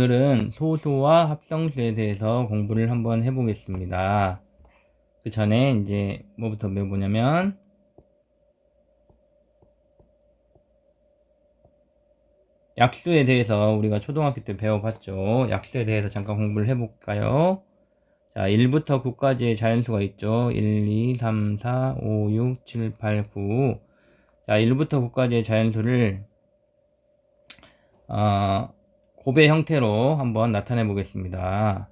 오늘은 소수와 합성수에 대해서 공부를 한번 해보겠습니다. 그 전에 이제 뭐부터 배워보냐면 약수에 대해서 우리가 초등학교 때 배워봤죠. 약수에 대해서 잠깐 공부를 해볼까요? 자, 1부터 9까지의 자연수가 있죠. 1, 2, 3, 4, 5, 6, 7, 8, 9. 자, 1부터 9까지의 자연수를 곱의 형태로 한번 나타내 보겠습니다.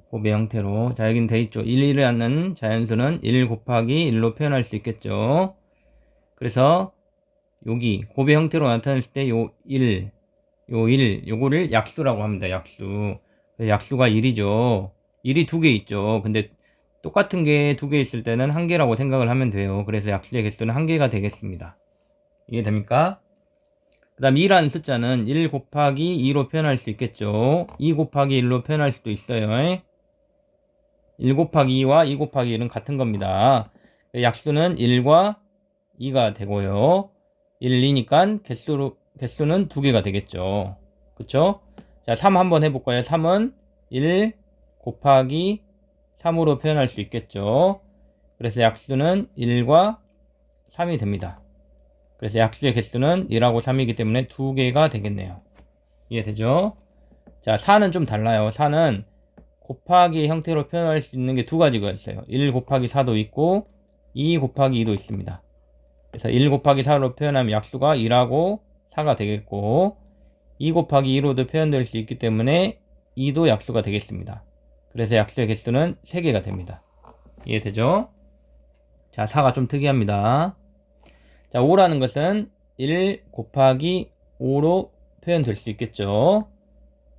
곱의 형태로. 자, 여긴 돼 있죠. 1이라는 자연수는 1 곱하기 1로 표현할 수 있겠죠. 그래서 여기 곱의 형태로 나타냈을 때 요 1, 요거를 약수라고 합니다. 약수. 약수가 1이죠. 1이 두 개 있죠. 근데 똑같은 게 두 개 있을 때는 한 개라고 생각을 하면 돼요. 그래서 약수의 개수는 한 개가 되겠습니다. 이해됩니까? 그 다음 2라는 숫자는 1 곱하기 2로 표현할 수 있겠죠. 2 곱하기 1로 표현할 수도 있어요. 1 곱하기 2와 2 곱하기 1은 같은 겁니다. 약수는 1과 2가 되고요. 1, 2니까 개수는 두 개가 되겠죠. 그쵸? 자, 3 한번 해볼까요? 3은 1 곱하기 3으로 표현할 수 있겠죠. 그래서 약수는 1과 3이 됩니다. 그래서 약수의 개수는 1하고 3이기 때문에 두 개가 되겠네요. 이해되죠? 자, 4는 좀 달라요. 4는 곱하기 형태로 표현할 수 있는 게 두 가지가 있어요. 1 곱하기 4도 있고 2 곱하기 2도 있습니다. 그래서 1 곱하기 4로 표현하면 약수가 1하고 4가 되겠고 2 곱하기 2로도 표현될 수 있기 때문에 2도 약수가 되겠습니다. 그래서 약수의 개수는 3개가 됩니다. 이해되죠? 자, 4가 좀 특이합니다. 자, 5라는 것은 1 곱하기 5로 표현될 수 있겠죠.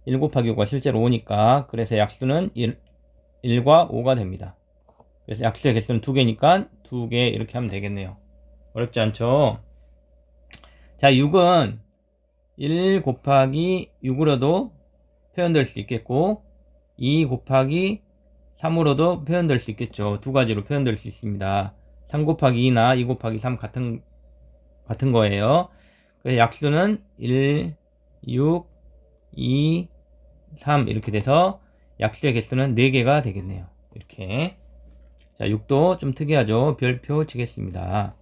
1 곱하기 5가 실제로 5니까 그래서 약수는 1과 5가 됩니다. 그래서 약수의 개수는 2개니까 2개 이렇게 하면 되겠네요. 어렵지 않죠? 자, 6은 1 곱하기 6으로도 표현될 수 있겠고 2 곱하기 3으로도 표현될 수 있겠죠. 두 가지로 표현될 수 있습니다. 3 곱하기 2나 2 곱하기 3 같은 거예요. 그래서 약수는 1, 6, 2, 3 이렇게 돼서 약수의 개수는 4개가 되겠네요. 이렇게. 자, 6도 좀 특이하죠. 별표 치겠습니다.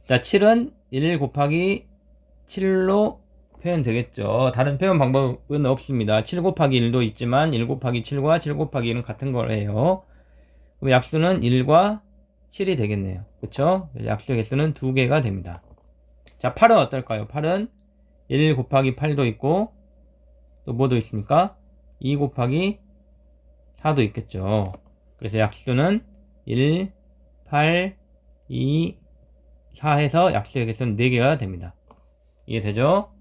자, 7은 1 곱하기 7로 표현되겠죠. 다른 표현 방법은 없습니다. 7 곱하기 1도 있지만 1 곱하기 7과 7 곱하기 1은 같은 거예요. 그럼 약수는 1과 7이 되겠네요. 그쵸? 약수의 개수는 2개가 됩니다. 자, 8은 어떨까요? 8은 1 곱하기 8도 있고 또 뭐도 있습니까? 2 곱하기 4도 있겠죠. 그래서 약수는 1, 8, 2, 4 해서 약수의 개수는 4개가 됩니다. 이해되죠?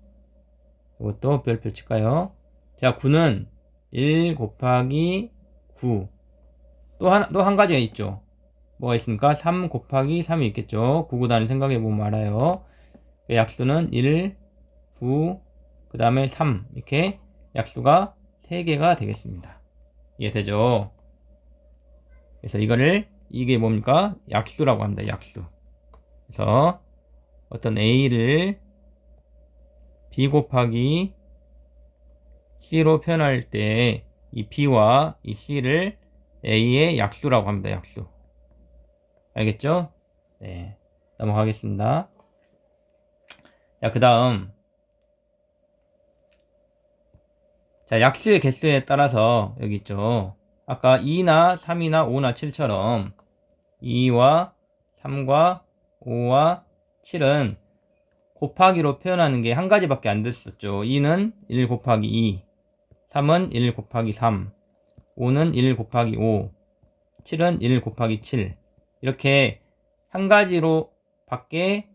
이것도 별표 칠까요? 자, 9는 1 곱하기 9. 또 한 가지가 있죠. 뭐가 있습니까? 3 곱하기 3이 있겠죠. 9, 9단을 생각해보면 알아요. 약수는 1, 9, 그 다음에 3. 이렇게 약수가 3개가 되겠습니다. 이해되죠? 그래서 이게 뭡니까? 약수라고 합니다. 약수. 그래서 어떤 A를 B 곱하기 C로 표현할 때 이 B와 이 C를 A의 약수라고 합니다. 약수. 알겠죠? 네. 넘어가겠습니다. 자, 그 다음. 자, 약수의 개수에 따라서 여기 있죠. 아까 2나 3이나 5나 7처럼 2와 3과 5와 7은 곱하기로 표현하는 게 한 가지밖에 안 됐었죠. 2는 1 곱하기 2, 3은 1 곱하기 3, 5는 1 곱하기 5, 7은 1 곱하기 7. 이렇게 한 가지로 밖에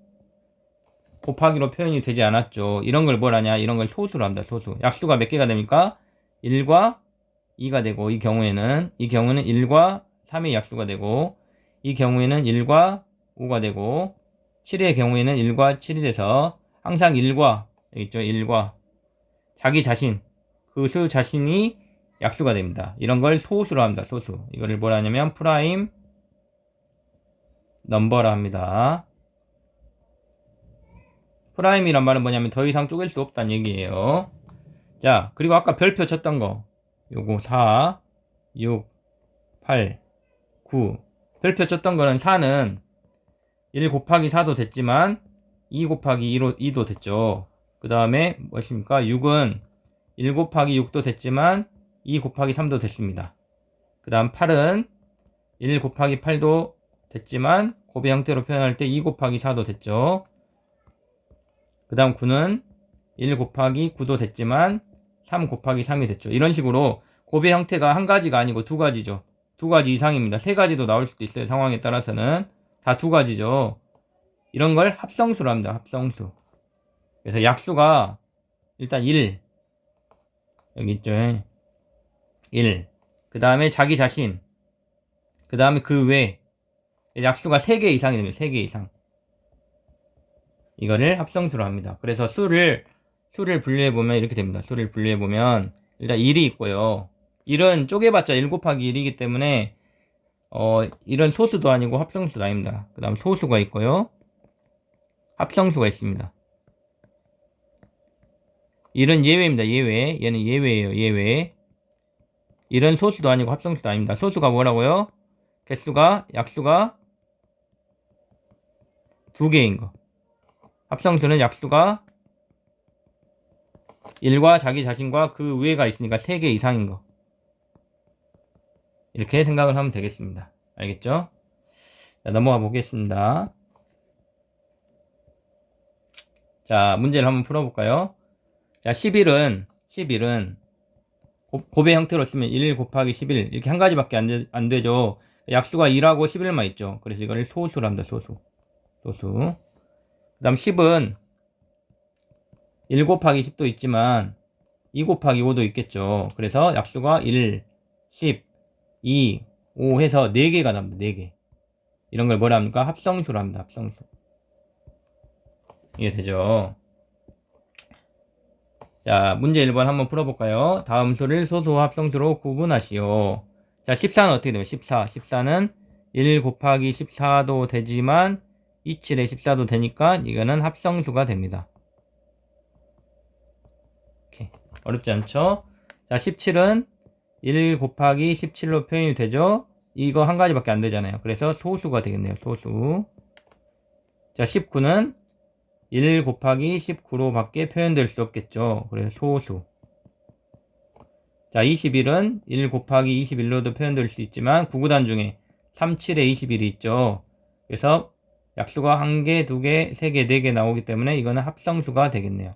곱하기로 표현이 되지 않았죠. 이런 걸 뭐라냐? 이런 걸 소수로 합니다. 소수. 약수가 몇 개가 됩니까? 1과 2가 되고 이 경우에는 1과 3의 약수가 되고 이 경우에는 1과 5가 되고 7의 경우에는 1과 7이 돼서 항상 1과 여기 있죠. 1과 자기 자신 그 수 자신이 약수가 됩니다. 이런 걸 소수로 합니다. 소수. 이거를 뭐라 하냐면 프라임 넘버라 합니다. 프라임이란 말은 뭐냐면 더 이상 쪼갤 수 없다는 얘기예요. 자, 그리고 아까 별표 쳤던 거 요거 4, 6, 8, 9 별표 쳤던 거는 4는 1 곱하기 4도 됐지만 2 곱하기 2도 됐죠. 그 다음에 무엇입니까? 6은 1 곱하기 6도 됐지만 2 곱하기 3도 됐습니다. 그 다음 8은 1 곱하기 8도 됐지만 곱의 형태로 표현할 때 2 곱하기 4도 됐죠. 그 다음 9는 1 곱하기 9도 됐지만 3 곱하기 3이 됐죠. 이런 식으로 곱의 형태가 한 가지가 아니고 두 가지죠. 두 가지 이상입니다. 세 가지도 나올 수도 있어요. 상황에 따라서는 다 두 가지죠. 이런 걸 합성수로 합니다. 합성수. 그래서 약수가 일단 1 여기 있죠. 1 그 다음에 자기 자신 그 다음에 그 외 약수가 3개 이상이 됩니다. 3개 이상 이거를 합성수로 합니다. 그래서 수를 분류해보면 이렇게 됩니다. 수를 분류해보면 일단 1이 있고요. 1은 쪼개봤자 1 곱하기 1이기 때문에 1은 소수도 아니고 합성수도 아닙니다. 그 다음 소수가 있고요. 합성수가 있습니다. 1은 예외입니다. 예외. 얘는 예외예요. 예외. 1은 소수도 아니고 합성수도 아닙니다. 소수가 뭐라고요? 약수가 2개인 거. 합성수는 약수가 1과 자기 자신과 그 외가 있으니까 3개 이상인 거. 이렇게 생각을 하면 되겠습니다. 알겠죠? 자, 넘어가 보겠습니다. 자, 문제를 한번 풀어볼까요? 자, 11은 곱의 형태로 쓰면 1 곱하기 11 이렇게 한 가지밖에 안 되죠. 약수가 1하고 11만 있죠. 그래서 이걸 소수로 합니다. 소수. 그 다음 10은 1 곱하기 10도 있지만 2 곱하기 5도 있겠죠. 그래서 약수가 1, 10, 2, 5 해서 4개가 나옵니다. 4개. 이런 걸 뭐라 합니까? 합성수로 합니다. 합성수. 이해 되죠? 자, 문제 1번 한번 풀어볼까요? 다음 수를 소수와 합성수로 구분하시오. 자, 14는 어떻게 되면 14는 1 곱하기 14도 되지만 27에 14도 되니까 이거는 합성수가 됩니다. 오케이. 어렵지 않죠? 자, 17은 1 곱하기 17로 표현이 되죠? 이거 한 가지밖에 안 되잖아요. 그래서 소수가 되겠네요. 소수. 자, 19는 1 곱하기 19로 밖에 표현될 수 없겠죠. 그래서 소수. 자, 21은 1 곱하기 21로도 표현될 수 있지만 9구단 중에 37에 21이 있죠. 그래서 약수가 1개, 2개, 3개, 4개 나오기 때문에 이거는 합성수가 되겠네요.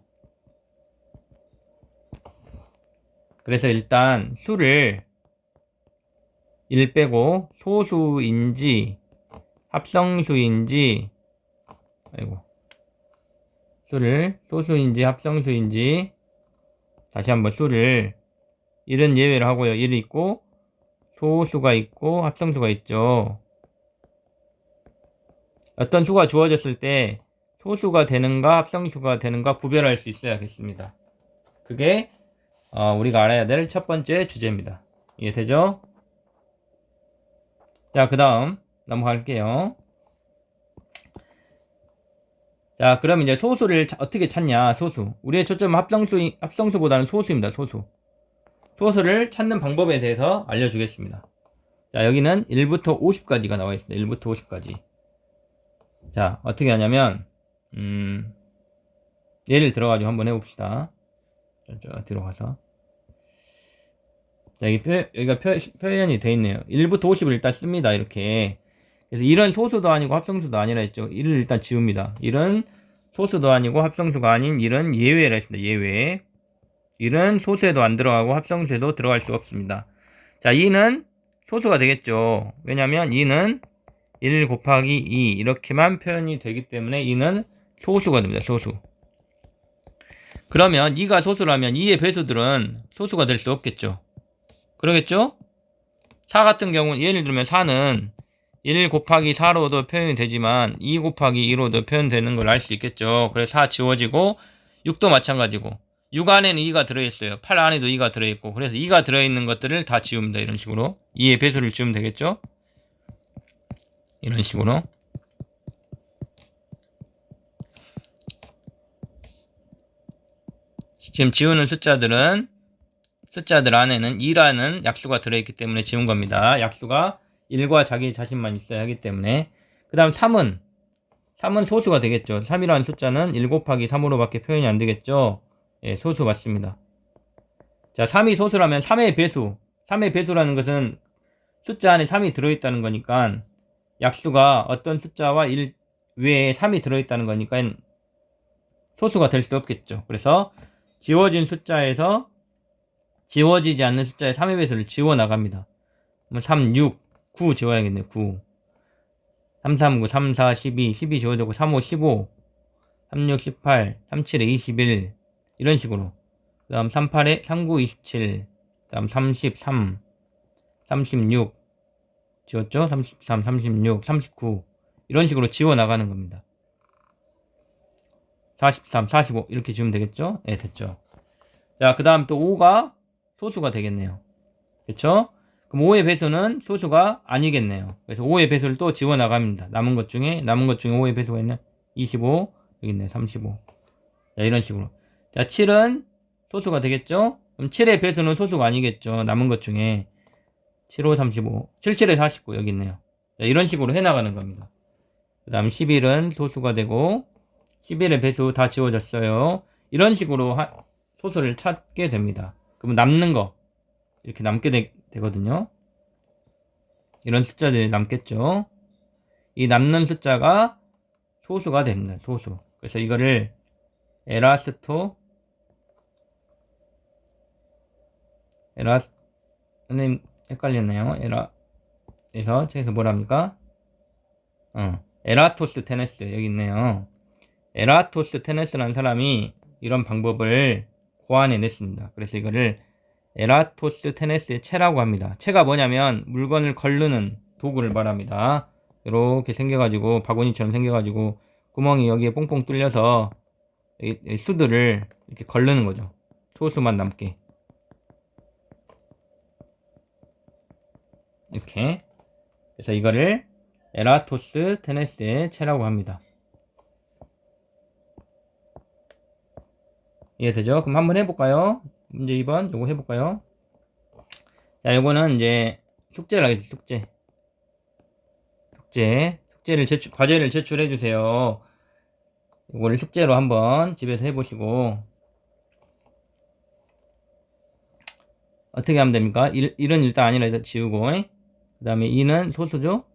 그래서 일단 수를 1 빼고 소수인지 합성수인지 수를 소수인지 합성수인지 다시 한번 수를 1은 예외를 하고요. 1이 있고 소수가 있고 합성수가 있죠. 어떤 수가 주어졌을 때 소수가 되는가 합성수가 되는가 구별할 수 있어야겠습니다. 그게 우리가 알아야 될 첫 번째 주제입니다. 이해되죠? 자, 그 다음 넘어갈게요. 자, 그럼 이제 소수를 어떻게 찾냐? 소수. 우리의 초점은 합성수보다는 소수입니다. 소수를 찾는 방법에 대해서 알려주겠습니다. 자, 여기는 1부터 50까지가 나와 있습니다. 1부터 50까지. 자, 어떻게 하냐면 예를 들어가지고 한번 해봅시다. 들어가서. 자, 여기가 표현이 되어 있네요. 1부터 50을 일단 씁니다. 이렇게. 그래서 1은 소수도 아니고 합성수도 아니라 했죠. 1을 일단 지웁니다. 1은 소수도 아니고 합성수가 아닌 1은 예외라 했습니다. 예외. 1은 소수에도 안 들어가고 합성수에도 들어갈 수 없습니다. 자, 2는 소수가 되겠죠. 왜냐면 2는 1 곱하기 2 이렇게만 표현이 되기 때문에 2는 소수가 됩니다. 소수. 그러면 2가 소수라면 2의 배수들은 소수가 될 수 없겠죠. 그러겠죠? 4 같은 경우는 예를 들면 4는 1 곱하기 4로도 표현이 되지만 2 곱하기 2로도 표현되는 걸 알 수 있겠죠. 그래서 4 지워지고 6도 마찬가지고 6 안에는 2가 들어있어요. 8 안에도 2가 들어있고 그래서 2가 들어있는 것들을 다 지웁니다. 이런 식으로 2의 배수를 지우면 되겠죠. 이런 식으로. 지금 지우는 숫자들 안에는 2라는 약수가 들어있기 때문에 지운 겁니다. 약수가 1과 자기 자신만 있어야 하기 때문에. 그 다음 3은 소수가 되겠죠. 3이라는 숫자는 1 곱하기 3으로 밖에 표현이 안 되겠죠. 예, 소수 맞습니다. 자, 3이 소수라면 3의 배수. 3의 배수라는 것은 숫자 안에 3이 들어있다는 거니까 약수가 어떤 숫자와 1 외에 3이 들어있다는 거니까 소수가 될 수 없겠죠. 그래서 지워진 숫자에서 지워지지 않는 숫자의 3의 배수를 지워 나갑니다. 3, 6, 9 지워야겠네요. 9. 3, 3, 9, 3, 4, 12, 12 지워지고 3, 5, 15, 3, 6, 18, 3, 7에 21 이런 식으로. 그 다음 3, 8에 3, 9, 27, 그 다음 33, 36 지웠죠? 33, 36, 39 이런 식으로 지워 나가는 겁니다. 43, 45 이렇게 지우면 되겠죠? 네, 됐죠. 자, 그 다음 또 5가 소수가 되겠네요. 그렇죠? 그럼 5의 배수는 소수가 아니겠네요. 그래서 5의 배수를 또 지워 나갑니다. 남은 것 중에 5의 배수가 있는 25 여기 있네 35. 자, 이런 식으로. 자, 7은 소수가 되겠죠? 그럼 7의 배수는 소수가 아니겠죠. 남은 것 중에 7, 5, 35, 7, 7에 49 여기 있네요. 자, 이런 식으로 해나가는 겁니다. 그 다음 11은 소수가 되고 11의 배수 다 지워졌어요. 이런 식으로 소수를 찾게 됩니다. 그러면 남는 거 이렇게 남게 되거든요. 이런 숫자들이 남겠죠. 이 남는 숫자가 소수가 됩니다. 소수. 그래서 이거를 선생님 헷갈렸네요. 에라에서 책에서 뭐랍니까? 에라토스테네스 여기 있네요. 에라토스테네스라는 사람이 이런 방법을 고안해냈습니다. 그래서 이거를 에라토스테네스의 채라고 합니다. 채가 뭐냐면 물건을 걸르는 도구를 말합니다. 이렇게 생겨가지고 바구니처럼 생겨가지고 구멍이 여기에 뽕뽕 뚫려서 이 수들을 이렇게 걸르는 거죠. 소수만 남게 이렇게. 그래서 이거를 에라토스테네스의 채라고 합니다. 이해되죠? 그럼 한번 해볼까요? 문제 2번 요거 해볼까요? 자, 요거는 이제 숙제를 하겠습니다. 숙제를 과제를 제출해 주세요. 이거를 숙제로 한번 집에서 해보시고 어떻게 하면 됩니까? 1은 일단 아니라 해서 지우고 그 다음에 2는 소수죠?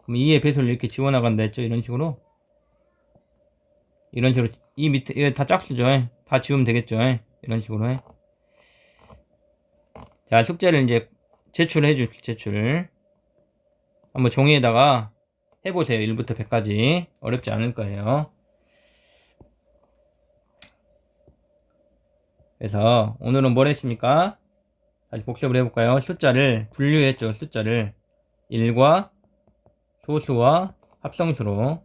그럼 2의 배수를 이렇게 지워나간다 했죠? 이런 식으로 이 밑에 이거 다 짝수죠? 다 지우면 되겠죠? 이런 식으로 자, 숙제를 이제 제출을 한번 종이에다가 해보세요. 1부터 100까지 어렵지 않을 거예요. 그래서 오늘은 뭘 했습니까? 다시 복습을 해볼까요? 숫자를 분류했죠. 숫자를 1과 소수와 합성수로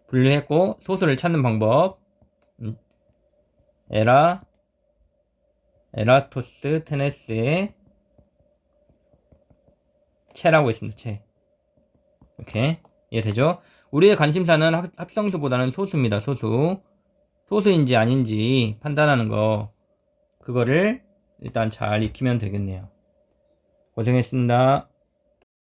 분류했고 소수를 찾는 방법 에라토스테네스의 채라고 했습니다. 채. 이렇게 이해되죠? 우리의 관심사는 합성수보다는 소수입니다. 소수인지 아닌지 판단하는 거 그거를 일단 잘 익히면 되겠네요. 고생했습니다.